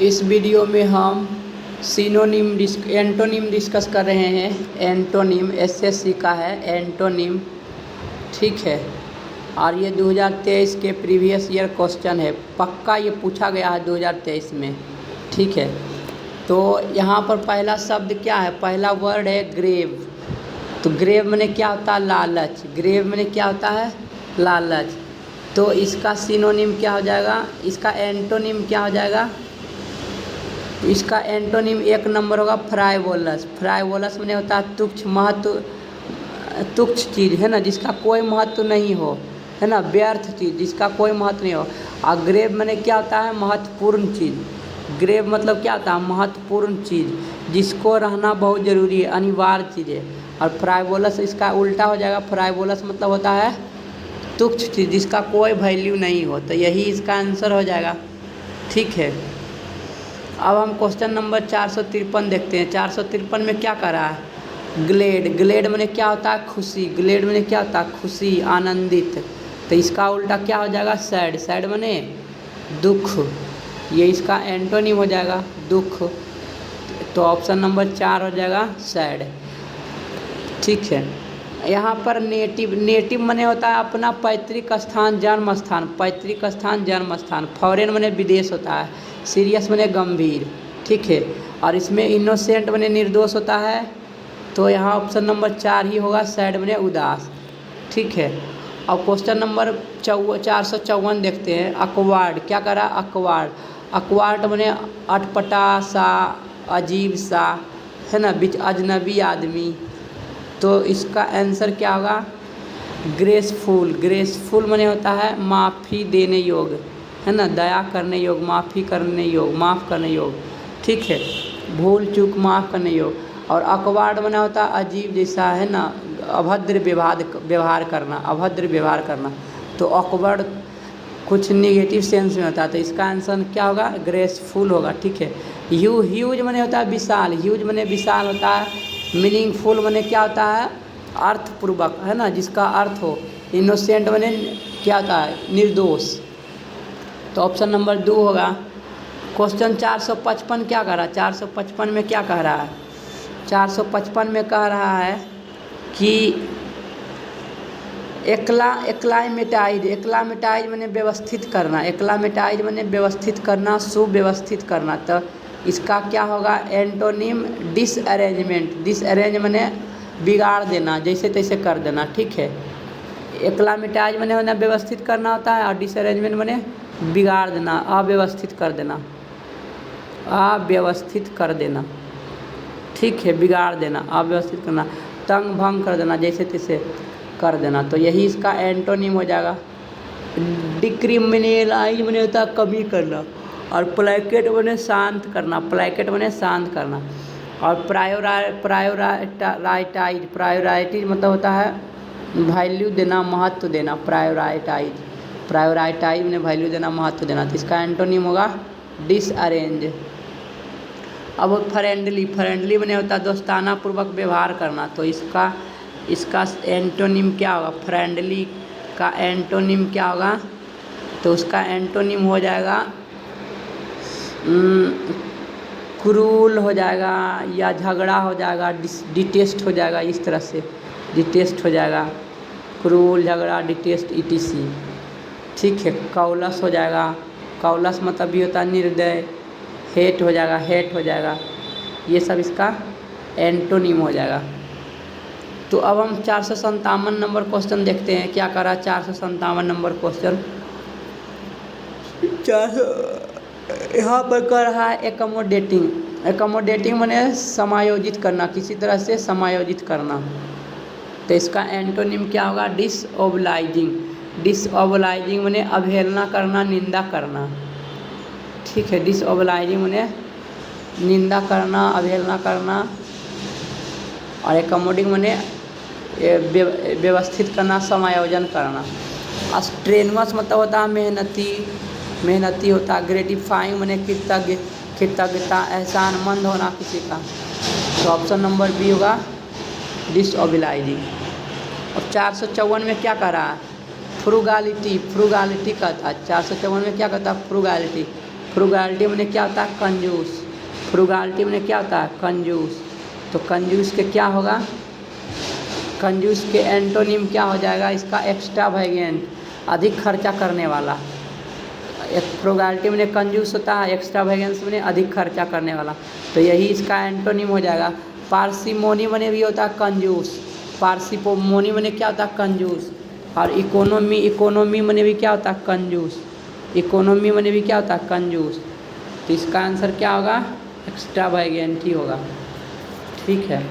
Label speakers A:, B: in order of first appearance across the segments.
A: इस वीडियो में हम एंटोनिम डिस्कस कर रहे हैं। एंटोनिम एसएससी का है एंटोनिम, ठीक है। और ये 2023 के प्रीवियस ईयर क्वेश्चन है, पक्का ये पूछा गया है 2023 में, ठीक है। तो यहाँ पर पहला शब्द क्या है, पहला वर्ड है ग्रेव। तो ग्रेव माने क्या होता है, लालच। ग्रेव माने क्या होता है, लालच। तो इसका सिनोनिम क्या हो जाएगा, इसका एंटोनिम क्या हो जाएगा। इसका एंटोनिम एक नंबर होगा फ्राइवोलस। फ्राइवोलस माने होता है तुच्छ, महत्व, तुच्छ चीज़ है ना, जिसका कोई महत्व नहीं हो, है ना, व्यर्थ चीज़ जिसका कोई महत्व नहीं हो। और ग्रेव माने क्या होता है, महत्वपूर्ण चीज़। ग्रेव मतलब क्या होता है, महत्वपूर्ण चीज़ जिसको रहना बहुत ज़रूरी है, अनिवार्य चीज़ है। और फ्राइवोलस इसका उल्टा हो जाएगा। फ्राइवोलस मतलब होता है तुच्छ चीज़ जिसका कोई वैल्यू नहीं हो। तो यही इसका आंसर हो जाएगा, ठीक है। अब हम क्वेश्चन नंबर 453 देखते हैं। 453 में क्या कर रहा है, ग्लेड। ग्लेड माने क्या होता है, खुशी। ग्लेड माने क्या होता है, खुशी, आनंदित। तो इसका उल्टा क्या हो जाएगा, सैड। सैड माने दुख। ये इसका एंटोनिम हो जाएगा, दुख। तो ऑप्शन नंबर 4 हो जाएगा सैड, ठीक है। यहाँ पर नेटिव। नेटिव माने होता है अपना पैतृक स्थान, जन्म स्थान। पैतृक स्थान, जन्म स्थान। फॉरेन माने विदेश होता है। सीरियस माने गंभीर, ठीक है। और इसमें इनोसेंट माने निर्दोष होता है। तो यहाँ ऑप्शन नंबर 4 ही होगा, सैड माने उदास, ठीक है। अब क्वेश्चन नंबर 454 देखते हैं। अकवार्ड क्या करा, अकवार्ड। अकवार्ड माने अटपटा सा, अजीब सा, है ना, बीच अजनबी आदमी। तो इसका आंसर क्या होगा, ग्रेसफुल। ग्रेसफुल माने होता है माफ़ी देने योग्य, है ना, दया करने योग्य, माफ़ी करने योग्य, माफ़ करने योग्य, ठीक है, भूल चूक माफ़ करने योग्य। और अकवार्ड माने होता है अजीब जैसा, है ना, अभद्र व्यवहार करना, अभद्र व्यवहार करना। तो अकवर्ड कुछ निगेटिव सेंस में होता है। तो इसका आंसर क्या होगा, ग्रेसफुल होगा, ठीक है। ह्यूज माने होता है विशाल। ह्यूज माने विशाल होता है। मीनिंगफुल माने क्या होता है, अर्थपूर्वक, है ना, जिसका अर्थ हो। इनोसेंट माने क्या होता है, निर्दोष। तो ऑप्शन नंबर 2 होगा। क्वेश्चन 455 क्या कह रहा है, 455 में क्या कह रहा है, 455 में कह रहा है कि एक्लामेटाइज। एक्लामेटाइज माने व्यवस्थित करना। एक्लामेटाइज माने व्यवस्थित करना, सुव्यवस्थित करना। तो इसका क्या होगा एंटोनिम, डिसअरेंजमेंट। डिसअरेंज माने बिगाड़ देना, जैसे तैसे कर देना, ठीक है। एक्लामेटाइज माने होना व्यवस्थित करना होता है, और डिसअरेंजमेंट माने बिगाड़ देना, अव्यवस्थित कर देना, अव्यवस्थित कर देना, ठीक है, बिगाड़ देना, अव्यवस्थित करना, तंग भंग कर देना, जैसे तैसे कर देना। तो यही इसका एंटोनिम हो जाएगा। डिक्रिमिनलाइज माने होता है कमी करना, और प्लेकेट माने शांत करना। प्लेकेट माने शांत करना। और प्रायोराइटाइज। प्रायोराइटीज मतलब होता है वैल्यू देना, महत्व देना। प्रायोराइटाइज, प्रायोराइटाइज माने वैल्यू देना, महत्व देना। तो इसका एंटोनिम होगा डिसअरेंज। अब फ्रेंडली। फ्रेंडली माने होता है दोस्ताना पूर्वक व्यवहार करना। तो इसका एंटोनिम क्या होगा, फ्रेंडली का एंटोनिम क्या होगा। तो उसका एंटोनिम हो जाएगा क्रूल हो जाएगा, या झगड़ा हो जाएगा, डिटेस्ट हो जाएगा, इस तरह से डिटेस्ट हो जाएगा, क्रूल, झगड़ा, डिटेस्ट, ईटीसी, ठीक है। कौलस हो जाएगा। कौलस मतलब भी होता है निर्दय। हेट हो जाएगा, हेट हो जाएगा। ये सब इसका एंटोनिम हो जाएगा। तो अब हम 457 नंबर क्वेश्चन देखते हैं। क्या करा 457 नंबर क्वेश्चन, यहाँ पर कर रहा है एकोमोडेटिंग। एकोमोडेटिंग माने समायोजित करना, किसी तरह से समायोजित करना। तो इसका एंटोनिम क्या होगा, डिसओबलाइजिंग। डिसओबलाइजिंग माने अवहेलना करना, निंदा करना, ठीक है। डिसओबलाइजिंग माने निंदा करना, अवहेलना करना। और एकोमोडिंग माने व्यवस्थित करना, समायोजन करना। स्ट्रेनुअस मतलब होता है मेहनती, मेहनती होता है। ग्रेटिफाइंग माने कृतज्ञ, कृतज्ञता, एहसानमंद होना किसी का। तो ऑप्शन नंबर बी होगा डिसओबलाइजिंग। अब 454 में क्या कह रहा है, फ्रूगालिटी। फ्रूगालिटी कहता है 454 में क्या कहता है, फ्रूगालिटी। फ्रुगैलिटी मैंने क्या होता है? कंजूस। फ्रुगैलिटी मैंने क्या होता है? कंजूस। तो कंजूस के क्या होगा? कंजूस के एंटोनिम क्या हो जाएगा इसका? एक्स्ट्रावेगेंट, अधिक खर्चा करने वाला। एक फ्रुगैलिटी मैंने कंजूस होता है, एक्स्ट्रावेगेंस मैंने अधिक खर्चा करने वाला, तो यही इसका एंटोनिम हो जाएगा। पार्सिमोनी मैंने भी होता है कंजूस, पार्सिमोनी मैंने क्या होता है? कंजूस। और इकोनॉमी, इकोनॉमी मैंने भी क्या होता है? कंजूस। इकोनॉमी मैंने भी क्या होता है? कंजूस। तो इसका आंसर क्या होगा? एक्स्ट्रावेगेंट ही होगा। ठीक है,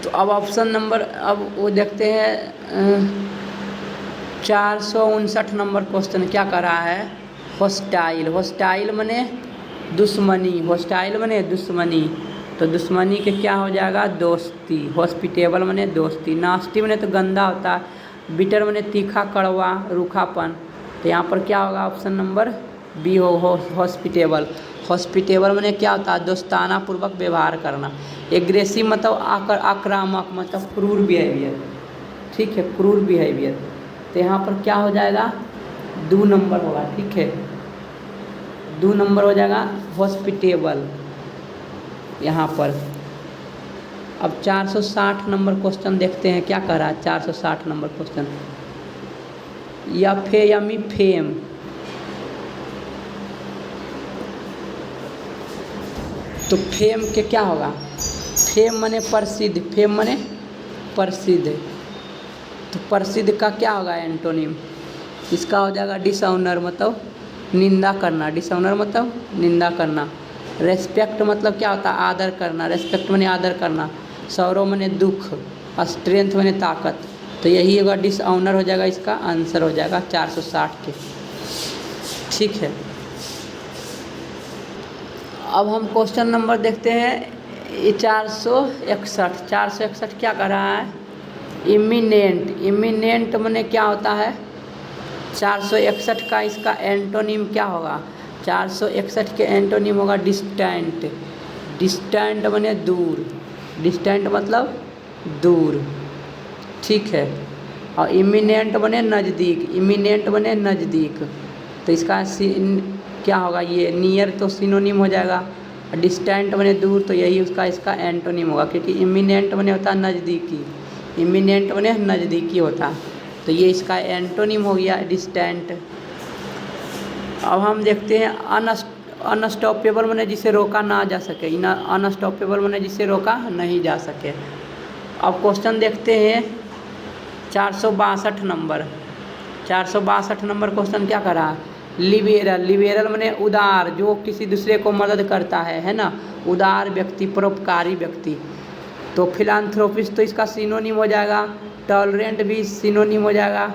A: तो अब ऑप्शन नंबर, अब वो देखते हैं 459 नंबर क्वेश्चन क्या कर रहा है? हॉस्टाइल। हॉस्टाइल मने दुश्मनी, हॉस्टाइल मने दुश्मनी, तो दुश्मनी के क्या हो जाएगा? दोस्ती। हॉस्पिटेबल मने दोस्ती। नास्टी मने तो गंदा होता है। बिटर मने तीखा, कड़वा, रूखापन, तो यहाँ पर क्या होगा? ऑप्शन नंबर बी हो, हॉस्पिटेबल। हॉस्पिटेबल मने क्या होता है? दोस्ताना पूर्वक व्यवहार करना। एग्रेसिव मतलब आक्रामक, मतलब क्रूर बिहेवियर। ठीक है, क्रूर बिहेवियर, तो यहाँ पर क्या हो जाएगा? 2 नंबर होगा। ठीक है, 2 नंबर हो जाएगा हॉस्पिटेबल यहाँ पर। अब 460 नंबर क्वेश्चन देखते हैं क्या कर रहा है। 460 नंबर क्वेश्चन, या फेयमी फेम, तो फेम के क्या होगा? फेम मने प्रसिद्ध, फेम मने प्रसिद्ध, तो प्रसिद्ध का क्या होगा एंटोनिम? इसका हो जाएगा डिसऑनर, मतलब निंदा करना। डिसऑनर मतलब निंदा करना। रेस्पेक्ट मतलब क्या होता है? आदर करना। रेस्पेक्ट मने आदर करना। सौरव मने दुख, स्ट्रेंथ मने ताकत, तो यही होगा डिसऑनर हो जाएगा, इसका आंसर हो जाएगा 460 के। ठीक है, अब हम क्वेश्चन नंबर देखते हैं ये 461। 461 क्या कर रहा है? इमिनेंट। इमिनेंट मने क्या होता है? 461 का इसका एंटोनिम क्या होगा? 461 के एंटोनिम होगा डिस्टेंट। डिस्टेंट मने दूर, डिस्टेंट मतलब दूर। ठीक है, और इमिनेंट बने नज़दीक, इमिनेंट बने नज़दीक, तो इसका क्या होगा? ये नियर तो सिनोनिम हो जाएगा, और डिस्टेंट बने दूर, तो यही उसका इसका एंटोनिम होगा, क्योंकि इमिनेंट बने होता है नज़दीकी, इमिनेंट बने नज़दीकी होता, तो ये इसका एंटोनिम हो गया डिस्टेंट। अब हम देखते हैं अनस्टॉपेबल मने जिसे रोका ना जा सके, अनस्टॉपेबल मने जिसे रोका नहीं जा सके। अब क्वेश्चन देखते हैं 462 नंबर। 462 नंबर क्वेश्चन क्या करा? लिबेरल। लिबेरल मने उदार, जो किसी दूसरे को मदद करता है ना, उदार व्यक्ति, परोपकारी व्यक्ति। तो फिलांथ्रोपिस्ट तो इसका सिनोनिम हो जाएगा, टॉलरेंट भी सिनोनिम हो जाएगा,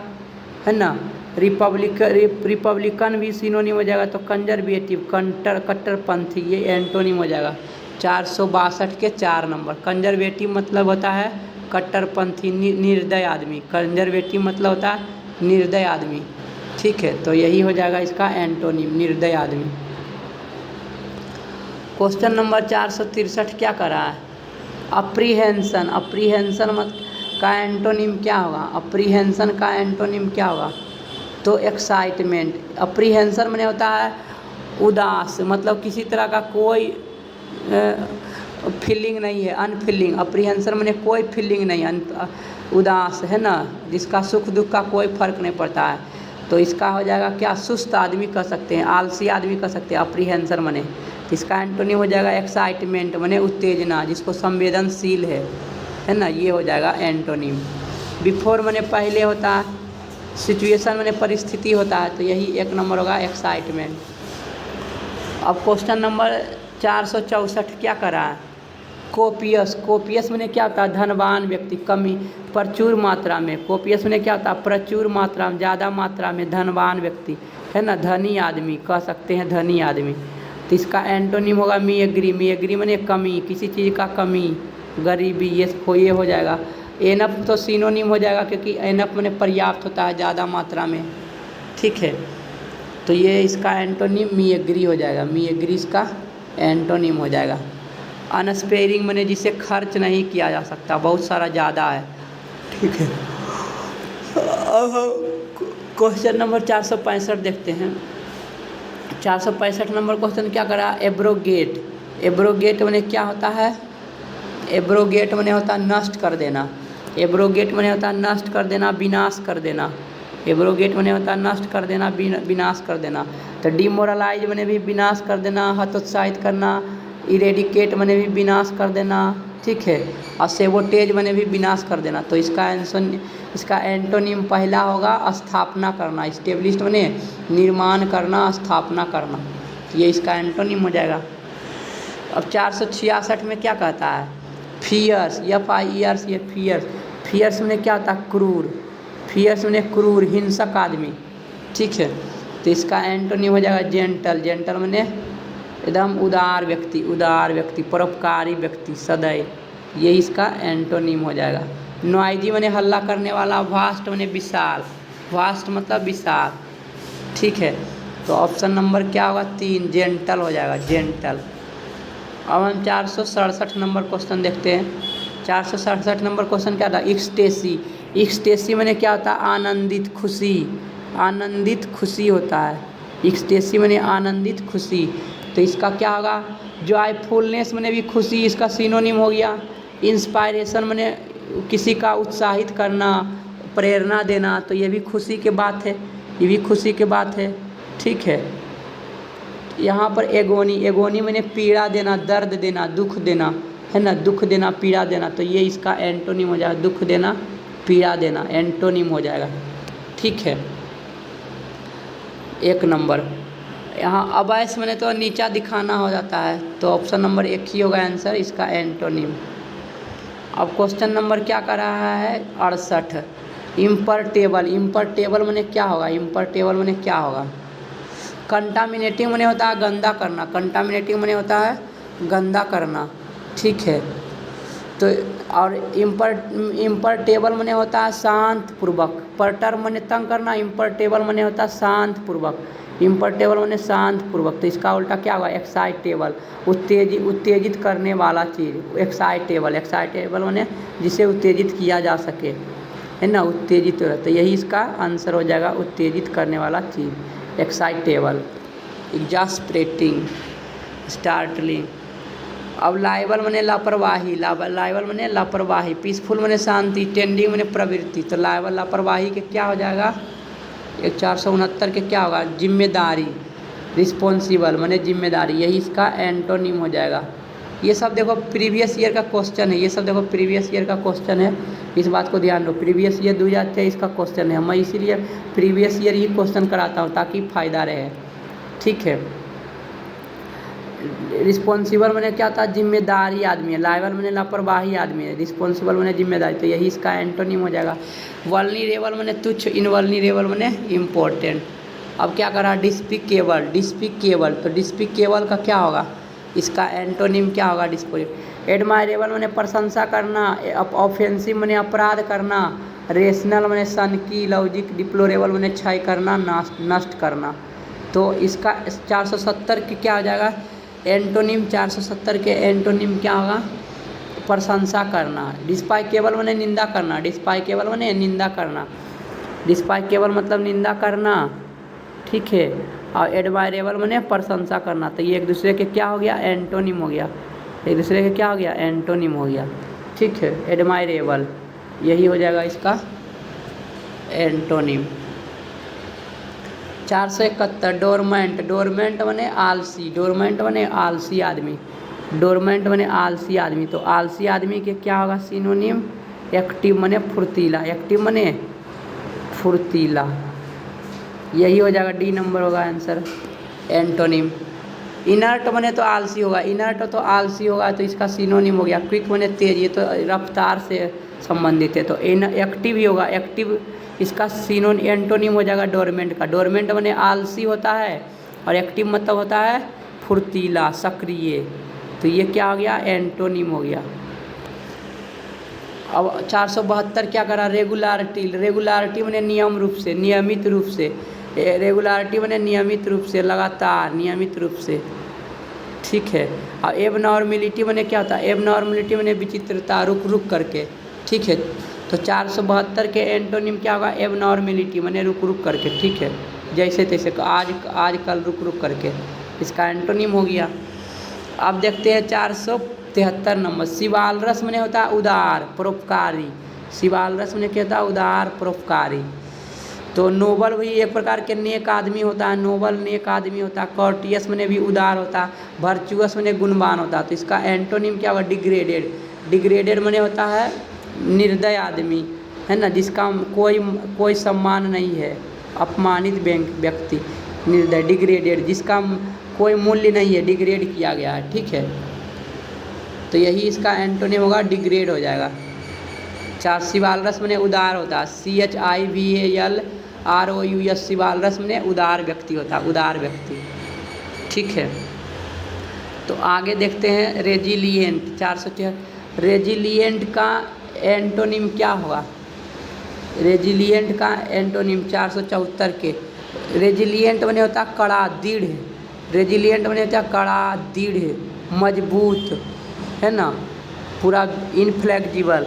A: है ना। रिपब्लिकन भी सिनोनिम हो जाएगा, तो कंजर्वेटिव, कट्टरपंथी, ये एंटोनिम हो जाएगा। 462 के 4 नंबर। कंजर्वेटिव मतलब होता है कट्टरपंथी, निर्दय आदमी। कंजर्वेटिव मतलब होता है निर्दय आदमी। ठीक है, तो यही हो जाएगा इसका एंटोनिम, निर्दय आदमी। क्वेश्चन नंबर 463 क्या कर रहा है? अप्रीहेंशन। अप्रीहेंशन मत का एंटोनिम क्या होगा? अप्रीहेंशन का एंटोनिम क्या होगा? तो एक्साइटमेंट। अप्रीहेंशन माने होता है उदास, मतलब किसी तरह का कोई फीलिंग नहीं है, अनफीलिंग। अप्रीहेंशन माने कोई फीलिंग नहीं, उदास, है ना, जिसका सुख दुख का कोई फर्क नहीं पड़ता है, तो इसका हो जाएगा क्या? सुस्त आदमी कह सकते हैं, आलसी आदमी कह सकते हैं अप्रीहेंशन माने। इसका एंटोनिम हो जाएगा एक्साइटमेंट, माने उत्तेजना, जिसको संवेदनशील है ना, ये हो जाएगा एंटोनिम। बिफोर माने पहले होता है, सिचुएशन माने परिस्थिति होता है, तो यही 1 नंबर होगा एक्साइटमेंट। अब क्वेश्चन नंबर 464 क्या कर रहा है? कोपियस। कोपियस माने क्या होता है? धनवान व्यक्ति, कमी, प्रचुर मात्रा में। कोपियस माने क्या होता है? प्रचुर मात्रा में, ज़्यादा मात्रा में, धनवान व्यक्ति, है ना, धनी आदमी कह सकते हैं, धनी आदमी। तो इसका एंटोनिम होगा मिएग्री। मिएग्री माने कमी, किसी चीज़ का कमी, गरीबी, ये हो जाएगा। एनफ तो सिनोनिम हो जाएगा, क्योंकि एनफ माने पर्याप्त होता है, ज़्यादा मात्रा में। ठीक है, तो ये इसका एंटोनिम मिएग्री हो जाएगा। मिएग्री इसका एंटोनिम हो जाएगा। अनस्पेयरिंग माने जिसे खर्च नहीं किया जा सकता, बहुत सारा ज़्यादा है। ठीक है, अब क्वेश्चन नंबर 465 देखते हैं। 465 नंबर क्वेश्चन क्या करा, एब्रोगेट। एब्रोगेट माने क्या होता है, एब्रोगेट माने होता है नष्ट कर देना। एब्रोगेट माने होता है नष्ट कर देना, विनाश कर देना। एब्रोगेट माने होता है नष्ट कर देना, विनाश कर देना। तो डिमोरलाइज माने भी विनाश कर देना, हतोत्साहित करना। इरेडिकेट माने भी विनाश कर देना, ठीक है। और सेबोटेज माने भी विनाश कर देना। तो इसका एंटोनिम पहला होगा स्थापना करना। इस्टेब्लिश्ड माने निर्माण करना, स्थापना करना, ये इसका एंटोनिम हो जाएगा। अब 466 में क्या कहता है, फियर्स, FIERS, ये फियर्स। फियर्स में क्या होता है, क्रूर। फियर्स में क्रूर, हिंसक आदमी, ठीक है। तो इसका एंटोनिम हो जाएगा जेंटल। जेंटल माने एकदम उदार व्यक्ति, उदार व्यक्ति, परोपकारी व्यक्ति, सदैव, ये इसका एंटोनिम हो जाएगा। नॉइजी माने हल्ला करने वाला। वास्ट माने विशाल। वास्ट मतलब विशाल, ठीक है। तो ऑप्शन नंबर क्या होगा, 3, जेंटल हो जाएगा, जेंटल। अब हम 467 नंबर क्वेश्चन देखते हैं। 467 नंबर क्वेश्चन क्या था, एक्सटेसी। एक्सटेसी माने क्या होता है, आनंदित, खुशी। आनंदित खुशी होता है। एक्सटेसी माने आनंदित खुशी। तो इसका क्या होगा, जॉयफुलनेस माने भी खुशी, इसका सिनोनिम हो गया। इंस्पायरेशन माने किसी का उत्साहित करना, प्रेरणा देना, तो ये भी खुशी के बात है, ये भी खुशी के बात है, ठीक है। यहाँ पर एगोनी। एगोनी माने पीड़ा देना, दर्द देना, दुख देना, है ना, दुख देना, पीड़ा देना। तो ये इसका एंटोनिम हो जाएगा, दुख देना, पीड़ा देना, एंटोनिम हो जाएगा, ठीक है। 1 नंबर। यहाँ अवैस माने तो नीचा दिखाना हो जाता है, तो ऑप्शन नंबर 1 ही होगा आंसर, इसका एंटोनिम। अब क्वेश्चन नंबर क्या कर रहा है, 68। इम्परटेबल। इम्परटेबल माने क्या होगा, इम्परटेबल माने क्या होगा, कंटामिनेटिंग माने होता है गंदा करना। कंटामिनेटिंग माने होता है गंदा करना, ठीक है। तो और इम्परटेबल माने होता है शांत पूर्वक। परटर माने तंग करना, इम्परटेबल माने होता है शांत पूर्वक। इम्परटेबल माने शांत पूर्वक। तो इसका उल्टा क्या होगा, एक्साइटेबल, उत्तेजित करने वाला चीज़। एक्साइटेबल। एक्साइटेबल माने जिसे उत्तेजित किया जा सके, है ना, उत्तेजित। तो यही इसका आंसर हो जाएगा, उत्तेजित करने वाला चीज़, एक्साइटेबल। एग्जास्परेटिंग, स्टार्टलिंग। अब लाइबल माने लापरवाही। लाइबल माने लापरवाही। पीसफुल माने शांति। टेंडिंग माने प्रवृत्ति। तो लाइबल लापरवाही के क्या हो जाएगा, 469 के क्या होगा, जिम्मेदारी। रिस्पॉन्सिबल माने जिम्मेदारी, यही इसका एंटोनिम हो जाएगा। ये सब देखो प्रीवियस ईयर का क्वेश्चन है, ये सब देखो प्रीवियस ईयर का क्वेश्चन है, इस बात को ध्यान दो। प्रीवियस ईयर 2023 का क्वेश्चन है, मैं इसीलिए प्रीवियस ईयर ही क्वेश्चन कराता हूँ ताकि फ़ायदा रहे, ठीक है। रिस्पॉन्सिबल माने क्या था, जिम्मेदारी आदमी है। लाइबल माने लापरवाही आदमी है। रिस्पॉन्सिबल माने जिम्मेदारी, तो यही इसका एंटोनिम हो जाएगा। वल्नरेबल माने तुच्छ। इनवल्नरेबल माने इम्पोर्टेंट। अब क्या करा, डिस्पिकेबल। डिस्पिकेबल, तो डिस्पिकेबल का क्या होगा, इसका एंटोनिम क्या होगा, डिस्पोजेबल। एडमायरेबल माने प्रशंसा करना। ऑफेंसिव माने अपराध करना। रेशनल माने सनकी, लॉजिक। डिप्लोरेबल माने क्षय करना, नष्ट करना। तो इसका 470 की क्या हो जाएगा एंटोनिम, 470 के एंटोनिम क्या होगा, प्रशंसा करना। डिस्पाइकेबल माने निंदा करना। डिस्पाइकेबल माने निंदा करना। डिस्पाइकेबल मतलब निंदा करना, ठीक है। और एडमायरेबल माने प्रशंसा करना। तो ये एक दूसरे के क्या हो गया, एंटोनिम हो गया। एक दूसरे के क्या हो गया, एंटोनिम हो गया, ठीक है। एडमायरेबल, यही हो जाएगा इसका एंटोनिम। 471 डोरमेंट। डोरमेंट माने आलसी। डोरमेंट माने आलसी आदमी। डोरमेंट माने आलसी आदमी। तो आलसी आदमी के क्या होगा सिनोनिम, एक्टिव माने फुर्तीला। एक्टिव माने फुर्तीला, यही हो जाएगा, डी नंबर होगा आंसर, एंटोनिम। इनर्ट माने तो आलसी होगा। इनर्ट तो आलसी होगा, तो इसका सिनोनिम हो गया क्विक माने तेज, ये तो रफ्तार से संबंधित है। तो एक्टिव ही होगा, एक्टिव इसका एंटोनिम हो जाएगा डोरमेंट का। डोरमेंट माने आलसी होता है और एक्टिव मतलब होता है फुर्तीला, सक्रिय। तो ये क्या हो गया, एंटोनिम हो गया। अब 472 क्या करा, रेगुलारिटी। रेगुलारिटी माने नियम रूप से, नियमित रूप से। रेगुलारिटी माने नियमित रूप से, लगातार, नियमित रूप से, ठीक है। और एबनॉर्मेलिटी माने क्या होता है, एबनॉर्मेलिटी माने विचित्रता, रुक रुक करके, ठीक है। तो 472 के एंटोनिम क्या होगा? एबनॉर्मेलिटी, माने रुक रुक करके, ठीक है, जैसे तैसे, आज कल रुक रुक करके, इसका एंटोनिम हो गया। अब देखते हैं 473 नंबर, शिवालरस माने होता है उदार परोपकारी। शिवालरस माने क्या होता है? उदार परोपकारी। तो नोबल भी एक प्रकार के नेक आदमी होता है, नोबल नेक आदमी होता है। कॉर्टियस माने भी उदार होता है। वर्चुअस माने गुणवान होता है। तो इसका एंटोनिम क्या होगा? डिग्रेडेड। डिग्रेडेड माने होता है निर्दय आदमी, है ना, जिसका कोई सम्मान नहीं है, अपमानित व्यक्ति, निर्दय, डिग्रेडेड, जिसका कोई मूल्य नहीं है, डिग्रेड किया गया है, ठीक है। तो यही इसका एंटोनिम होगा, डिग्रेड हो जाएगा। 4 शिवालरस माने उदार होता है, CHIVALROUS, शिवालरस माने उदार व्यक्ति होता है, उदार व्यक्ति, ठीक है। तो आगे देखते हैं रेजिलिएंट, 406। रेजिलिएंट का एंटोनिम क्या होगा? रेजिलिएंट का एंटोनिम 474 के, रेजिलिएंट माने होता है कड़ा, दृढ़। रेजिलिएंट माने होता है कड़ा, दृढ़, मजबूत, है ना, पूरा इनफ्लेक्सिबल।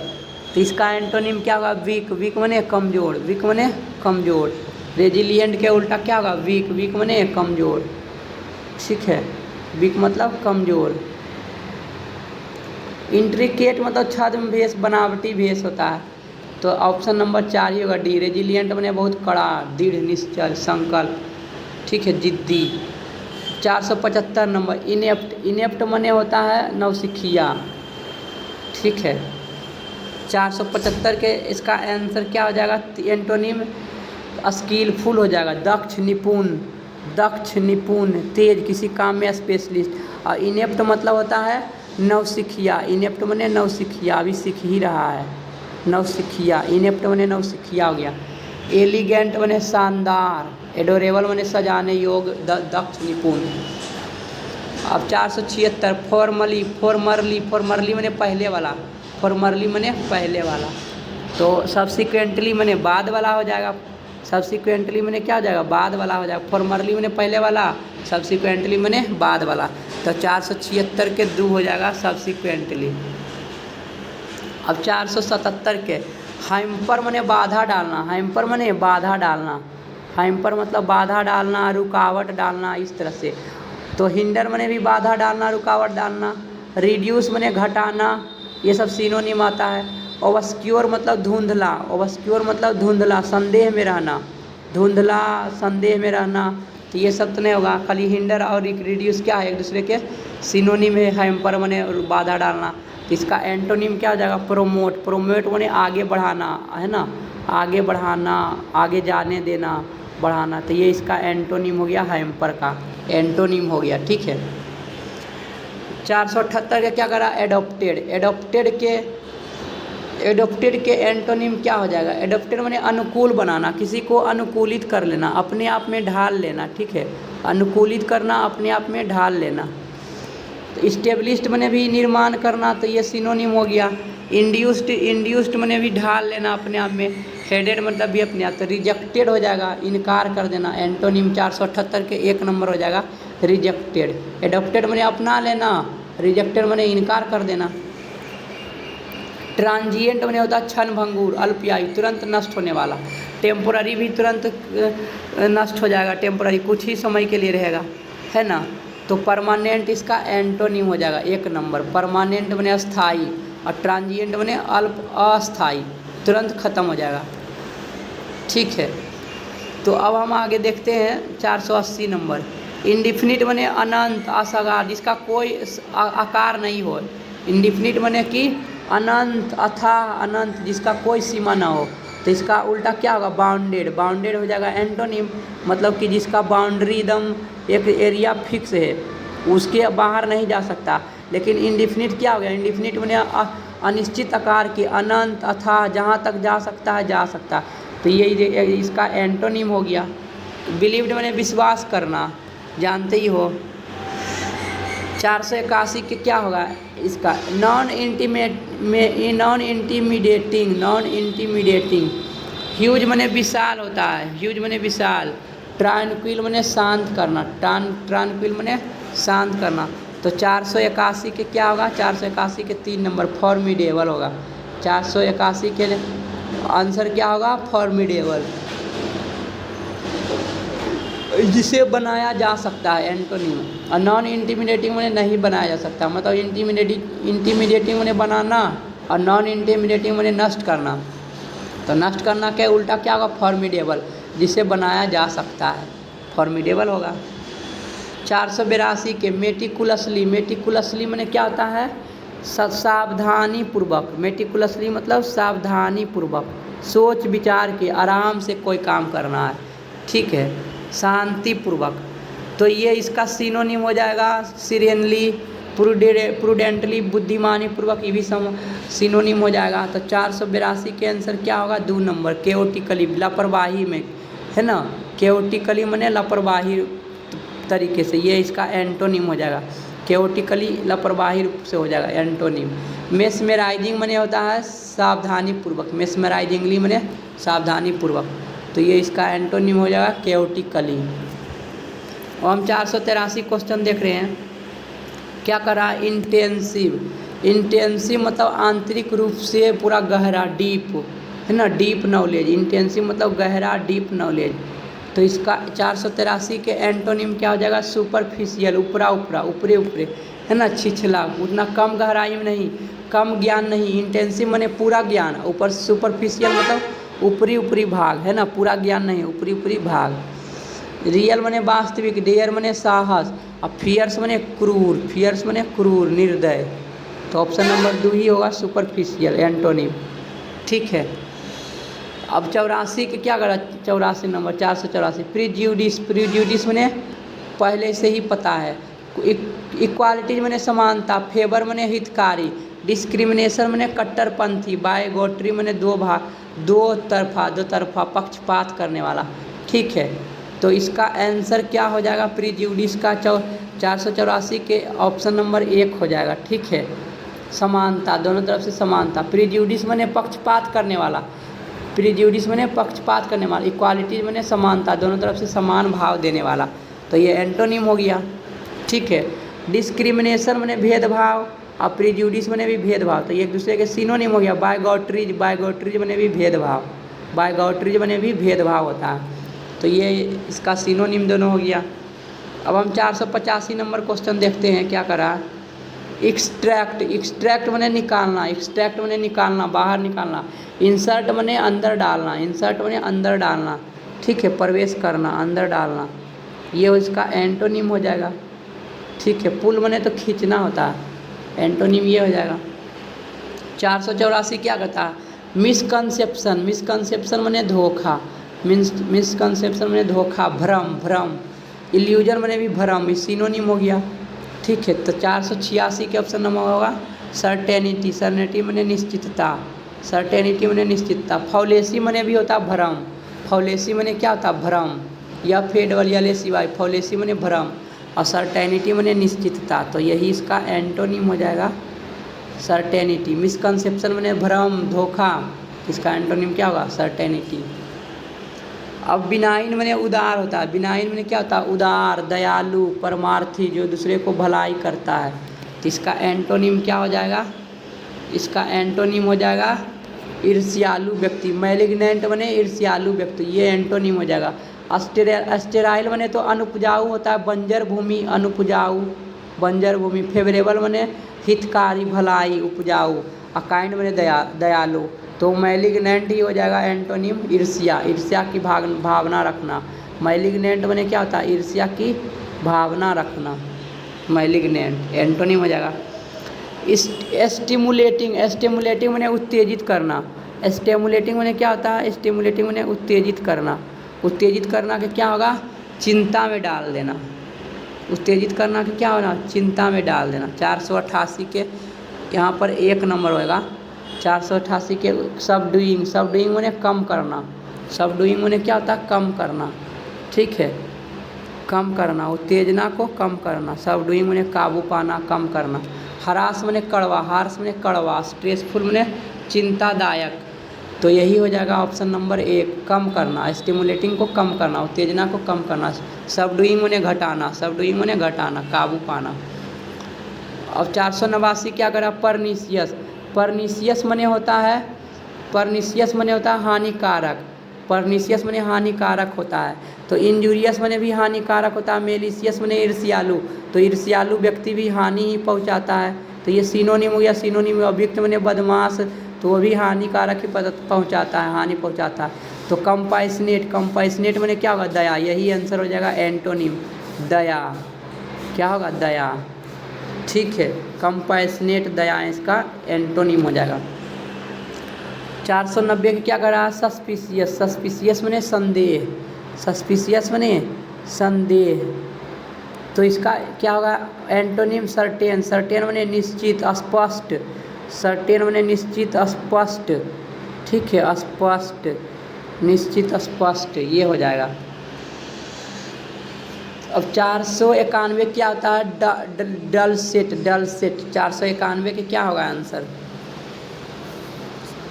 A: तो इसका एंटोनिम क्या होगा? वीक। वीक माने कमज़ोर, वीक माने कमज़ोर। रेजिलिएंट के उल्टा क्या होगा? वीक। वीक माने कमज़ोर, ठीक है, वीक मतलब कमज़ोर। इंट्रिकेट मतलब छद्म भेष, बनावटी भेष होता है। तो ऑप्शन नंबर 4 ही होगा, डी। रेजिलिएंट माने बहुत कड़ा, दृढ़, निश्चल, संकल्प, ठीक है, जिद्दी। 475 नंबर, इनेप्ट। इनेप्ट माने होता है नौसिखिया, ठीक है। 475 के इसका आंसर क्या हो जाएगा? एंटोनिम स्किलफुल हो जाएगा, दक्ष, निपुण, दक्ष, निपुण, तेज, किसी काम में स्पेशलिस्ट। और इनेप्ट मतलब होता है नौसिखिया। इनेप्ट माने नौसिखिया, अभी सीख ही रहा है, नौसिखिया। इनेप्ट माने नौसिखिया हो गया। एलिगेंट माने शानदार, एडोरेबल माने सजाने योग्य, दक्ष, निपुण। अब 476 फॉर्मली। फॉर्मरली, फॉर्मरली माने पहले वाला, फॉर्मरली माने पहले वाला। तो सब्सिक्वेंटली माने बाद वाला हो जाएगा। सब्सिक्वेंटली माने क्या हो जाएगा? बाद वाला हो जाएगा। फॉर्मरली माने पहले वाला, सब्सिक्वेंटली माने बाद वाला। तो 476 के 2 हो जाएगा सब्सिक्वेंटली। अब 477 के हैम्पर माने बाधा डालना। हैम्पर माने बाधा डालना। हैम्पर मतलब बाधा डालना, रुकावट डालना, इस तरह से। तो हिंडर माने भी बाधा डालना, रुकावट डालना। रिड्यूस माने घटाना, ये सब सिनोनिम आता है। ओबस्क्योर मतलब धुंधला। ओबस्क्योर मतलब धुंधला, संदेह में रहना, धुंधला, संदेह में रहना। तो ये सब तो नहीं होगा। खाली हिंडर और रिड्यूस क्या है? एक दूसरे के सिनोनिम है। हैम्पर माने बाधा डालना। तो इसका एंटोनिम क्या हो जाएगा? प्रोमोट। प्रोमोट माने आगे बढ़ाना, है ना, आगे बढ़ाना, आगे जाने देना, बढ़ाना। तो ये इसका एंटोनिम हो गया, हैम्पर का एंटोनिम हो गया, ठीक है। 478 का क्या करा? एडॉप्टेड। एडॉप्टेड के एंटोनिम क्या हो जाएगा? एडॉप्टेड माने अनुकूल बनाना, किसी को अनुकूलित कर लेना, अपने आप में ढाल लेना, ठीक है, अनुकूलित करना, अपने आप में ढाल लेना। तो इस्टेब्लिश्ड माने भी निर्माण करना, तो ये सिनोनिम हो गया। इंड्यूस्ड माने भी ढाल लेना अपने आप में। हेडेड मतलब भी अपने आप। तो रिजेक्टेड हो जाएगा, इनकार कर देना। एंटोनिम 478 के 1 नंबर हो जाएगा, रिजेक्टेड। एडॉप्टेड माने अपना लेना, रिजेक्टेड माने इनकार कर देना। ट्रांजिएंट माने होता है क्षणभंगुर, अल्पयायु, तुरंत नष्ट होने वाला। टेम्पोररी भी तुरंत नष्ट हो जाएगा, टेम्पोररी कुछ ही समय के लिए रहेगा, है ना। तो परमानेंट इसका एंटोनिम हो जाएगा 1 नंबर। परमानेंट माने अस्थाई और ट्रांजिएंट माने अल्प, अस्थाई, तुरंत ख़त्म हो जाएगा, ठीक है। तो अब हम आगे देखते हैं 480 नंबर। इंडिफिनिट माने अनंत, असगार, जिसका कोई आकार नहीं हो। इंडिफिनिट माने कि अनंत, अथाह, अनंत, जिसका कोई सीमा ना हो। तो इसका उल्टा क्या होगा? बाउंडेड। बाउंडेड हो जाएगा एंटोनिम, मतलब कि जिसका बाउंड्री एकदम एक एरिया फिक्स है, उसके बाहर नहीं जा सकता। लेकिन इंडिफिनिट क्या हो गया? इंडिफिनिट माने अनिश्चित आकार की, अनंत, अथाह, जहाँ तक जा सकता है जा सकता। तो ये इसका एंटोनिम हो गया। बिलीव्ड माने विश्वास करना, जानते ही हो। 481 के क्या होगा इसका? Non intimidating. ह्यूज माने विशाल होता है, ह्यूज माने विशाल। ट्रांक्विल माने शांत करना, ट्रांक्विल माने शांत करना। तो 481 के क्या होगा? 481 के 3 नंबर फॉर्मिडेबल होगा। 481 के आंसर क्या होगा? फॉर्मिडेबल, जिसे बनाया जा सकता है एंटोनिम। और नॉन इंटिमिडेटिंग मैंने नहीं बनाया जा सकता, मतलब इंटिमिडेटिंग मैंने बनाना और नॉन इंटिमिडेटिंग मैंने नष्ट करना। तो नष्ट करना के उल्टा क्या होगा? फॉर्मिडेबल, जिसे बनाया जा सकता है, फॉर्मिडेबल होगा। 482 के मेटिकुलसली, मेटिकुलसली मैंने क्या होता है? सावधानी पूर्वक, मेटिकुलसली मतलब सावधानी पूर्वक, सोच विचार के आराम से कोई काम करना है, ठीक है, शांति पूर्वक। तो ये इसका सिनोनिम हो जाएगा सीरियसली, प्रूडेंटली, बुद्धिमानी पूर्वक, ये भी सिनोनिम हो जाएगा। तो 482 के आंसर क्या होगा? 2 नंबर, केओटिकली, लापरवाही में, है ना, केओटिकली मैंने लापरवाही तरीके से, ये इसका एंटोनिम हो जाएगा। केओटिकली लापरवाही रूप से हो जाएगा एंटोनिम। मेस्मराइजिंग मैंने होता है सावधानी पूर्वक, मेस्मराइजिंगली मैंने सावधानी पूर्वक, तो ये इसका एंटोनिम हो जाएगा केओटिकली। और हम 483 क्वेश्चन देख रहे हैं, क्या करा? इंटेंसिव, इंटेंसिव मतलब आंतरिक रूप से पूरा गहरा, डीप, है ना, डीप नॉलेज, इंटेंसिव मतलब गहरा, डीप नॉलेज। तो इसका 483 के एंटोनिम क्या हो जाएगा? सुपरफिशियल, ऊपरा ऊपरा, ऊपरे ऊपरे, है ना, छिछला, उतना कम गहराई में नहीं, कम ज्ञान नहीं। इंटेंसिव माने पूरा ज्ञान, ऊपर सुपरफिशियल मतलब ऊपरी ऊपरी भाग, है ना, पूरा ज्ञान नहीं, ऊपरी ऊपरी भाग। रियल माने वास्तविक, डेयर माने साहस, और फियर्स माने क्रूर, फियर्स माने क्रूर, निर्दय। तो ऑप्शन नंबर 2 ही होगा सुपरफिशियल एंटोनिम, ठीक है। अब 84 के क्या करा? 84 नंबर 484 प्रीजुडिस, प्रीजुडिस माने पहले से ही पता है। इक्वालिटीज माने समानता, फेवर माने हितकारी, डिस्क्रिमिनेशन माने कट्टरपंथी, बायगोट्री माने दो तरफा पक्षपात करने वाला, ठीक है। तो इसका आंसर क्या हो जाएगा? प्रीजुडिस का 484 के ऑप्शन नंबर 1 हो जाएगा, ठीक है। समानता, दोनों तरफ से समानता। प्रीजुडिस माने पक्षपात करने वाला, प्रीजुडिस माने पक्षपात करने वाला, इक्वालिटी माने समानता, दोनों तरफ से समान भाव देने वाला, तो ये एंटोनिम हो गया, ठीक है। डिस्क्रिमिनेशन माने भेदभाव, और प्रीजुडिस माने भी भेदभाव, तो ये एक दूसरे के सिनोनिम हो गया। बायगोट्रीज, बायगोट्रीज माने भी भेदभाव, बायगोट्रीज माने भी भेदभाव होता है, तो ये इसका सिनोनिम दोनों हो गया। अब हम 485 नंबर क्वेश्चन देखते हैं, क्या करा? एक्सट्रैक्ट, एक्सट्रैक्ट माने निकालना, एक्सट्रैक्ट माने निकालना, बाहर निकालना। इंसर्ट माने अंदर डालना, इंसर्ट माने अंदर डालना, ठीक है, प्रवेश करना, अंदर डालना, ये इसका एंटोनिम हो जाएगा, ठीक है। पुल माने तो खींचना होता है, एंटोनिम ये हो जाएगा। 484 क्या कहता है? मिसकंसेप्शन, मिसकंसेप्शन माने धोखा, मिसकंसेप्शन माने धोखा, भ्रम, भ्रम, इल्यूजन माने भी भ्रम, सिनोनिम हो गया, ठीक है। तो 486 के ऑप्शन नंबर होगा सर्टेनिटी, सर्टेनिटी माने निश्चितता, सर्टेनिटी माने निश्चितता। फॉलेसी माने भी होता है भ्रम, फॉलेसी माने क्या होता है? भ्रम, या फेडवल या ले सिवाय, फॉलेसी माने भ्रम, और सर्टेनिटी माने निश्चितता, तो यही इसका एंटोनिम हो जाएगा सर्टेनिटी। मिसकंसेप्शन माने भ्रम, धोखा, इसका एंटोनिम क्या होगा? सर्टेनिटी। अब बिनाइन माने उदार होता है, बिनाइन माने क्या होता है? उदार, दयालु, परमार्थी, जो दूसरे को भलाई करता है, तो इसका एंटोनिम क्या हो जाएगा? इसका एंटोनिम हो जाएगा ईर्ष्यालु व्यक्ति, मैलिग्नेंट माने ईर्ष्यालु व्यक्ति, ये एंटोनिम हो जाएगा। अस्टेराइल माने तो अनुपजाऊ होता है, बंजर भूमि, अनुपजाऊ, बंजर भूमि। फेवरेबल माने हितकारी, भलाई, उपजाऊ। अकाइंड माने दयालु, तो मैलिग्नेंट ही हो जाएगा एंटोनिम ईर्ष्या, ईर्ष्या की भावना रखना। मैलिग्नेंट माने क्या होता है? ईर्ष्या की भावना रखना, मैलिग्नेंट एंटोनिम हो जाएगा। स्टिमुलेटिंग, स्टिमुलेटिंग माने उत्तेजित करना, स्टिमुलेटिंग माने क्या होता है? स्टिमुलेटिंग माने उत्तेजित करना, उत्तेजित करना के क्या होगा? चिंता में डाल देना, उत्तेजित करना के क्या होना? चिंता में डाल देना। 488 के यहाँ पर 1 नंबर होएगा। 488 के सब डूइंग, सब डूइंग माने कम करना, सब डूइंग माने क्या होता है? कम करना, ठीक है, कम करना, उत्तेजना को कम करना। सब डूइंग माने काबू पाना, कम करना। हरास माने कड़वा, हार्स माने कड़वा, स्ट्रेसफुल माने चिंतादायक, तो यही हो जाएगा ऑप्शन नंबर 1, कम करना, स्टिमुलेटिंग को कम करना, उत्तेजना को कम करना। सब डूइंग माने घटाना, सब डूइंग माने घटाना, काबू पाना। अब 489 क्या करा? परनीसियस, परनीसियस माने होता है परनिशियस माने होता है हानिकारक, परनिशियस माने हानिकारक होता है। तो इंजूरियस माने भी हानिकारक होता है। मेलिशियस माने ईर्ष्यालु, तो ईर्ष्यालु व्यक्ति भी हानि ही पहुंचाता है। तो ये सिनोनिम हो गया। सिनोनिम ऑब्जेक्ट माने बदमाश, तो वो भी हानिकारक ही पहुंचाता है, हानि पहुंचाता है। तो कंपैशनेट, कंपैशनेट माने क्या होगा? दया। यही आंसर हो जाएगा एंटोनिम, दया। क्या होगा? दया। ठीक है, कंपैशनेट दया इसका एंटोनिम हो जाएगा। 490 के क्या कर रहा है? सस्पिशियस, सस्पिशियस माने संदेह, सस्पिशियस माने संदेह। तो इसका क्या होगा? एंटोनिम सर्टेन, सर्टेन माने निश्चित, स्पष्ट, सर्टेन माने निश्चित, स्पष्ट। ठीक है, स्पष्ट, निश्चित, स्पष्ट, ये हो जाएगा। अब 491 क्या होता है? डलसेट, डलसेट। 491 के क्या होगा आंसर?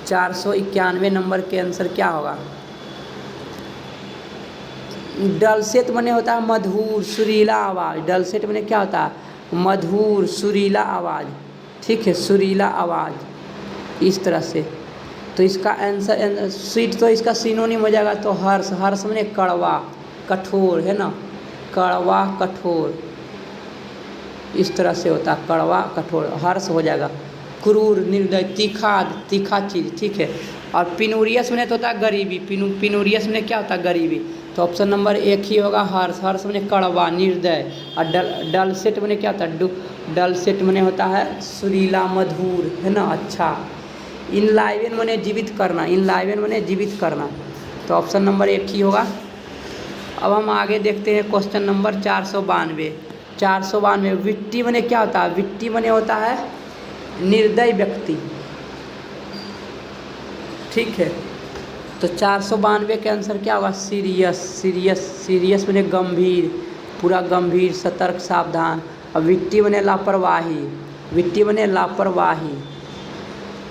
A: 491 नंबर के आंसर क्या होगा? डलसेट माने होता है मधुर सुरीला आवाज़। डलसेट माने क्या होता है? मधुर सुरीला आवाज़। ठीक है, सुरीला आवाज़, इस तरह से। तो इसका आंसर स्वीट, तो इसका सिनोनिम हो जाएगा तो हर्ष, हर्ष माने कड़वा, कठोर, है ना, कड़वा, कठोर, इस तरह से होता है, कड़वा, कठोर, हर्ष हो जाएगा। क्रूर, निर्दय, तीखा, तीखा चीज़। ठीक है। और पिनूरियस में तो होता है गरीबी, पिनूरियस में क्या होता है? गरीबी। तो ऑप्शन नंबर 1 ही होगा हर्ष, हर्ष में कड़वा, निर्दय। और डलसेट में क्या होता है? डलसेट में होता है सुरीला, मधुर, है ना, अच्छा। इनलाइवन माने जीवित करना, इनलाइवन माने जीवित करना। तो ऑप्शन नंबर 1 ही होगा। अब हम आगे देखते हैं क्वेश्चन नंबर 492। 492 विट्टी माने क्या होता है? विट्टी माने होता है निर्दयी व्यक्ति। ठीक है। तो 492 के आंसर क्या होगा? सीरियस, सीरियस, सीरियस माने गंभीर, पूरा गंभीर, सतर्क, सावधान। और विट्टी माने लापरवाही, विट्टी माने लापरवाही,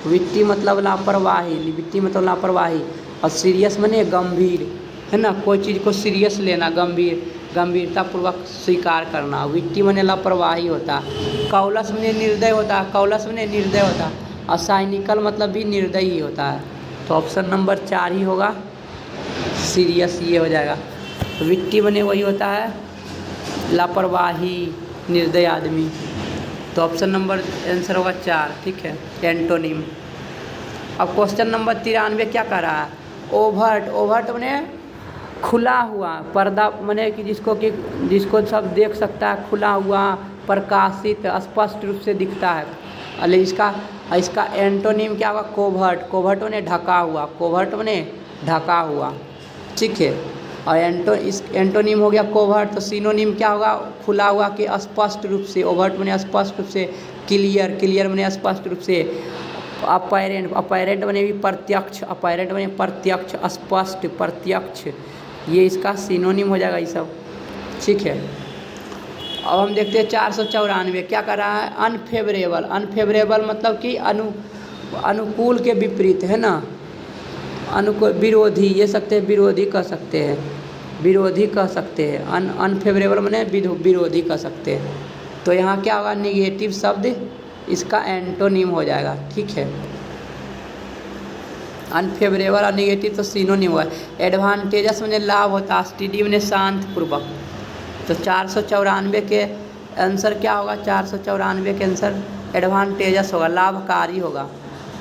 A: विट्टी मतलब लापरवाही, विट्टी मतलब लापरवाही। और सीरियस माने गंभीर, है ना, कोई चीज़ को सीरियस लेना, गंभीर, गंभीरतापूर्वक स्वीकार करना। विट्टी माने लापरवाही होता है। कौलस माने निर्दय होता है, कौलस माने निर्दय होता है। और साइनिकल मतलब भी निर्दयी ही होता है। तो ऑप्शन नंबर 4 ही होगा, सीरियस, ये हो जाएगा। विट्टी माने वही होता है लापरवाही, निर्दय आदमी। तो ऑप्शन नंबर आंसर होगा 4। ठीक है, एंटोनिम। अब क्वेश्चन नंबर 93 क्या कर रहा है? ओवर्ट, ओवर्ट माने खुला हुआ, पर्दा माने कि जिसको सब देख सकता है, खुला हुआ, प्रकाशित, स्पष्ट रूप से दिखता है। अरे इसका एंटोनिम क्या होगा? कोवर्ट, कोवर्ट माने ढका हुआ, कोवर्ट माने ढका हुआ। ठीक है। और एंटोनिम हो गया कोवर्ट। तो सिनोनिम क्या होगा? खुला हुआ कि स्पष्ट रूप से। ओवर्ट माने स्पष्ट रूप से। क्लियर, क्लियर माने स्पष्ट रूप से। अपैरेंट, अपैरेंट माने भी प्रत्यक्ष, अपैरेंट माने प्रत्यक्ष, स्पष्ट, प्रत्यक्ष, ये इसका सिनोनिम हो जाएगा ये सब। ठीक है। अब हम देखते हैं 494 क्या कर रहा है? अनफेवरेबल, अनफेवरेबल मतलब कि अनुकूल के विपरीत, है ना, अनुकूल, विरोधी, ये सकते हैं, विरोधी कह सकते हैं, विरोधी कह सकते हैं। अनफेवरेबल माने विरोधी कह सकते हैं। तो यहाँ क्या होगा? निगेटिव शब्द इसका एंटोनिम हो जाएगा। ठीक है। अनफेवरेबल और निगेटिव तो सिनोनिम हुआ। एडवांटेजस में लाभ होता है, स्टडी में शांतपूर्वक। तो 494 के आंसर क्या होगा? 494 के आंसर एडवांटेजस होगा, लाभकारी होगा।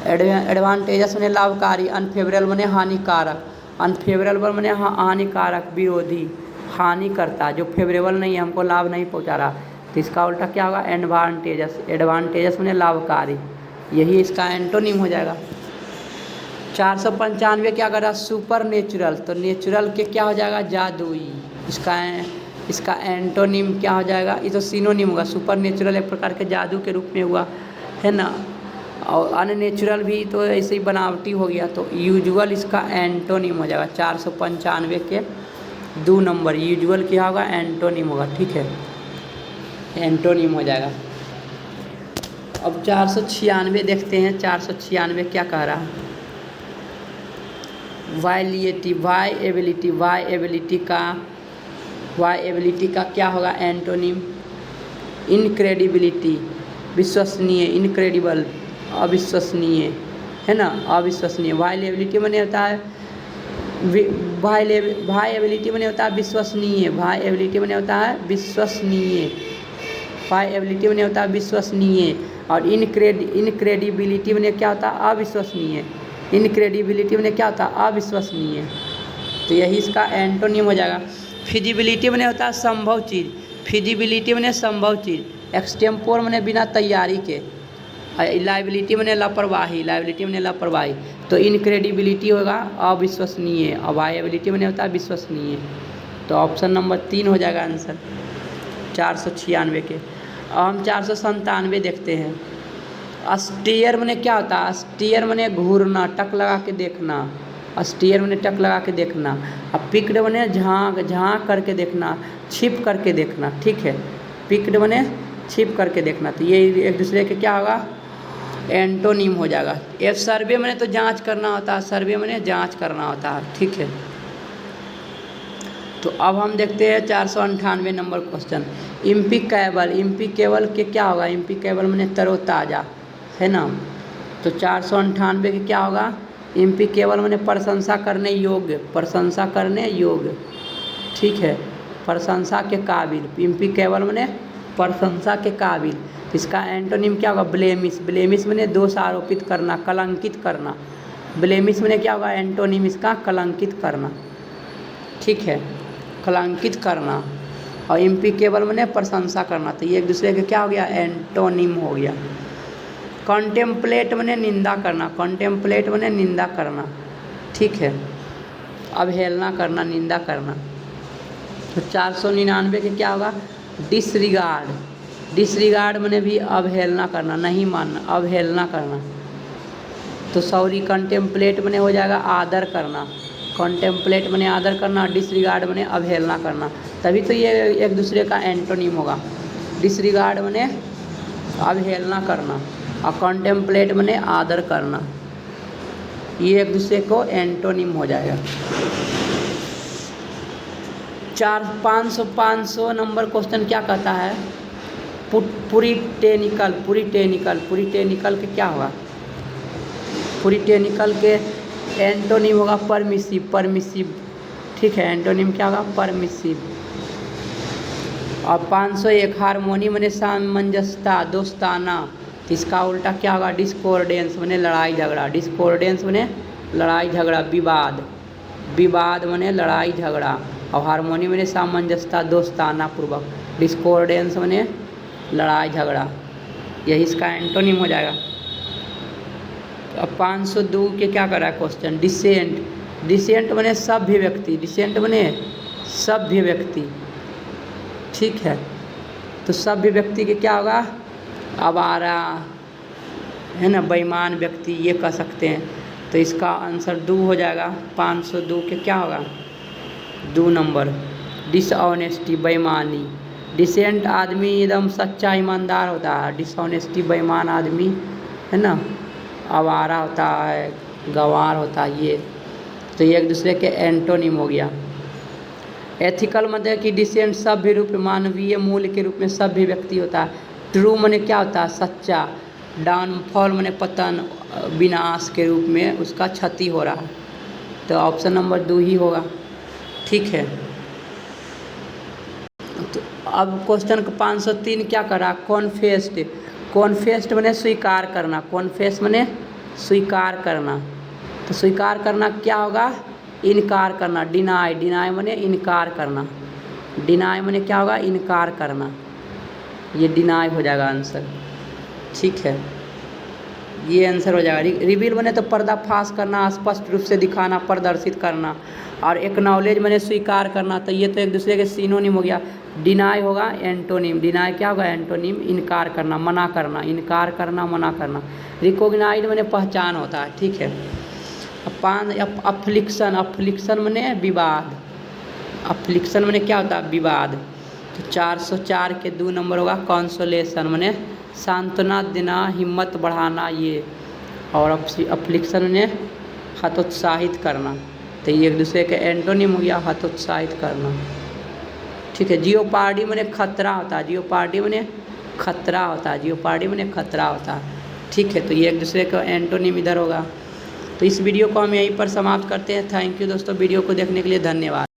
A: एडवांटेजस में लाभकारी। अनफेवरेबल माने हानिकारक, अनफेवरेबल माने हानिकारक, विरोधी, हानि करता, जो फेवरेबल नहीं है, हमको लाभ नहीं पहुंचा रहा। तो इसका उल्टा क्या होगा? एडवांटेजस, एडवांटेजस माने लाभकारी, यही इसका एंटोनिम हो जाएगा। 495 क्या कर रहा? Super natural. तो नेचुरल के क्या हो जाएगा? जादुई। इसका एंटोनिम क्या हो जाएगा? ये तो सिनोनिम होगा। सुपर नेचुरल एक प्रकार के जादू के रूप में हुआ, है ना। और अननेचुरल भी तो ऐसे ही बनावटी हो गया। तो यूजुअल इसका एंटोनिम हो जाएगा। 495 के 2 नंबर यूजुअल क्या होगा? एंटोनिम होगा। ठीक है, एंटोनिम हो जाएगा। अब 496 देखते हैं। 496 क्या कह रहा है? वायलिटी, वायएबिलिटी, वायएबिलिटी का क्या होगा एंटोनिम? इनक्रेडिबिलिटी, विश्वसनीय, इनक्रेडिबल, अविश्वसनीय, है ना, अविश्वसनीय। वायलेबिलिटी मैंने होता है वायएबिलिटी मैंने होता है विश्वसनीय, वायएबिलिटी मैंने होता है विश्वसनीय, वायएबिलिटी मैंने होता है विश्वसनीय। और इनक्रेडिबिलिटी मैंने क्या होता है अविश्वसनीय, इनक्रेडिबिलिटी मैंने क्या होता है अविश्वसनीय। तो यही इसका एंटोनिम हो जाएगा। फिजिबिलिटी मैंने होता है संभव चीज़, फिजिबिलिटी मैंने संभव चीज़। एक्सटेम्पोर मैंने बिना तैयारी के। लाइबिलिटी मैंने लापरवाही, लाइबिलिटी मैंने लापरवाही। तो इनक्रेडिबिलिटी होगा अविश्वसनीय, और वायबिलिटी मैंने होता है विश्वसनीय। तो ऑप्शन नंबर 3 हो जाएगा आंसर 496 के। अब हम 497 देखते हैं। अस्टीयर मैंने क्या होता है, अस्टीयर मैंने घूरना, टक लगा के देखना, अस्टीयर मैंने टक लगा के देखना। अब पिक्ड मैंने झाँक, झाँक करके देखना, छिप करके देखना, ठीक है। पिक्ड मैंने छिप करके देखना। तो ये एक दूसरे के क्या होगा एंटोनिम हो जाएगा। ये सर्वे मैंने तो जांच करना होता है, सर्वे मैंने जांच करना होता है, ठीक है। तो अब हम देखते हैं 498 नंबर क्वेश्चन। इम्पिकेबल, इम्पिकेबल के क्या होगा, इम्पिकेबल मैंने तरोताज़ा, है ना। तो 498 के क्या होगा, इम्पिकेबल मैंने प्रशंसा करने योग्य, प्रशंसा करने योग्य, ठीक है, प्रशंसा के काबिल। इम्पिकेबल मैंने प्रशंसा के काबिल। इसका एंटोनिम क्या होगा ब्लेमिश, ब्लेमिश मैंने दोष आरोपित करना, कलंकित करना। ब्लेमिश मैंने क्या होगा एंटोनिम इसका कलंकित करना, ठीक है, कलंकित करना। और इम्पिकेबल मैंने प्रशंसा करना। तो ये एक दूसरे के क्या हो गया एंटोनिम हो गया। कॉन्टेम्पलेट मैंने निंदा करना, कॉन्टेम्पलेट मैंने निंदा करना, ठीक है, अवहेलना करना, निंदा करना। तो 499 के क्या होगा डिसरिगार्ड, डिसरिगार्ड मैंने भी अवहेलना करना, नहीं मानना, अवहेलना करना। तो सॉरी कंटेम्पलेट मैंने हो जाएगा आदर करना, कॉन्टेम्पलेट मैंने आदर करना, डिसरिगार्ड मैंने अवहेलना करना। तभी तो ये एक दूसरे का एंटोनिम होगा। डिसरिगार्ड मैंने अवहेलना करना और कॉन्टेम्पलेट मैंने आदर करना, ये एक दूसरे को एंटोनिम हो जाएगा। 500 नंबर क्वेश्चन क्या कहता है पुरिटेनिकल, पुरिटेनिकल, पुरिटेनिकल के क्या होगा, पुरिटेनिकल के एंटोनिम होगा परमिसिव, परमिसिव, ठीक है, एंटोनिम क्या होगा परमिसिव। और 501 हारमोनी मैंने सामंजस्यता, दोस्ताना। इसका उल्टा क्या होगा डिस्कोर्डेंस मैंने लड़ाई झगड़ा, डिस्कोर्डेंस मैंने लड़ाई झगड़ा, विवाद, विवाद मैंने लड़ाई झगड़ा। और हारमोनी मैंने सामंजस्यता, दोस्ताना पूर्वक, डिस्कोर्डेंस मैंने लड़ाई झगड़ा, यही इसका एंटोनिम हो जाएगा। अब 502 के क्या कर रहा है क्वेश्चन डिसेंट, डिसेंट मैंने सभ्य व्यक्ति, डिसेंट मैंने सभ्य व्यक्ति, ठीक है। तो सभ्य व्यक्ति के क्या होगा आवारा, है ना, बेईमान व्यक्ति, ये कह सकते हैं। तो इसका आंसर 2 हो जाएगा। 502 के क्या होगा 2 नंबर डिसऑनेस्टी, बेईमानी। डिसेंट आदमी एकदम सच्चा ईमानदार होता है, डिसऑनेस्टी बेईमान आदमी, है ना, आवारा होता है, गंवार होता है, ये। तो ये एक दूसरे के एंटोनिम हो गया। एथिकल मतलब कि डिसेंट सभ्य रूप, मानवीय मूल्य के रूप में सभ्य व्यक्ति होता है। ट्रू माने क्या होता है सच्चा। डाउनफॉल माने पतन, विनाश के रूप में उसका क्षति हो रहा है। तो ऑप्शन नंबर 2 ही होगा, ठीक है। तो अब क्वेश्चन 503 क्या करा कॉन्फेस्ड, कॉन्फेस्ड माने स्वीकार करना, कॉन्फेस माने स्वीकार करना। तो स्वीकार करना क्या होगा इनकार करना, डिनाई, डिनाई माने इनकार करना, डिनाई माने क्या होगा इनकार करना, ये डिनाई हो जाएगा आंसर, ठीक है, ये आंसर हो जाएगा। रिवील माने तो पर्दाफाश करना, स्पष्ट रूप से दिखाना, प्रदर्शित करना। और एक्नॉलेज माने स्वीकार करना। तो ये तो एक दूसरे के सिनोनिम हो गया। डिनाई होगा एंटोनिम, डिनाई क्या होगा एंटोनिम इनकार करना, मना करना, इनकार करना, मना करना। रिकॉग्नाइज माने पहचान होता है, ठीक है। अफ्लिक्शन, अफ्लिक्शन माने विवाद, अफ्लिक्शन माने क्या होता है विवाद। तो 404 के 2 नंबर होगा कंसोलेशन माने सांत्वना देना, हिम्मत बढ़ाना, ये। और अफ्लिक्शन माने हतोत्साहित करना। तो ये एक दूसरे के एंटोनिम हो गया हतोत्साहित करना, ठीक है। जियोपार्डी माने खतरा होता है, जियोपार्डी माने खतरा होता है, जियोपार्डी माने खतरा होता है। ठीक है, तो ये एक दूसरे का एंटोनिम इधर होगा। तो इस वीडियो को हम यहीं पर समाप्त करते हैं। थैंक यू दोस्तों, वीडियो को देखने के लिए धन्यवाद।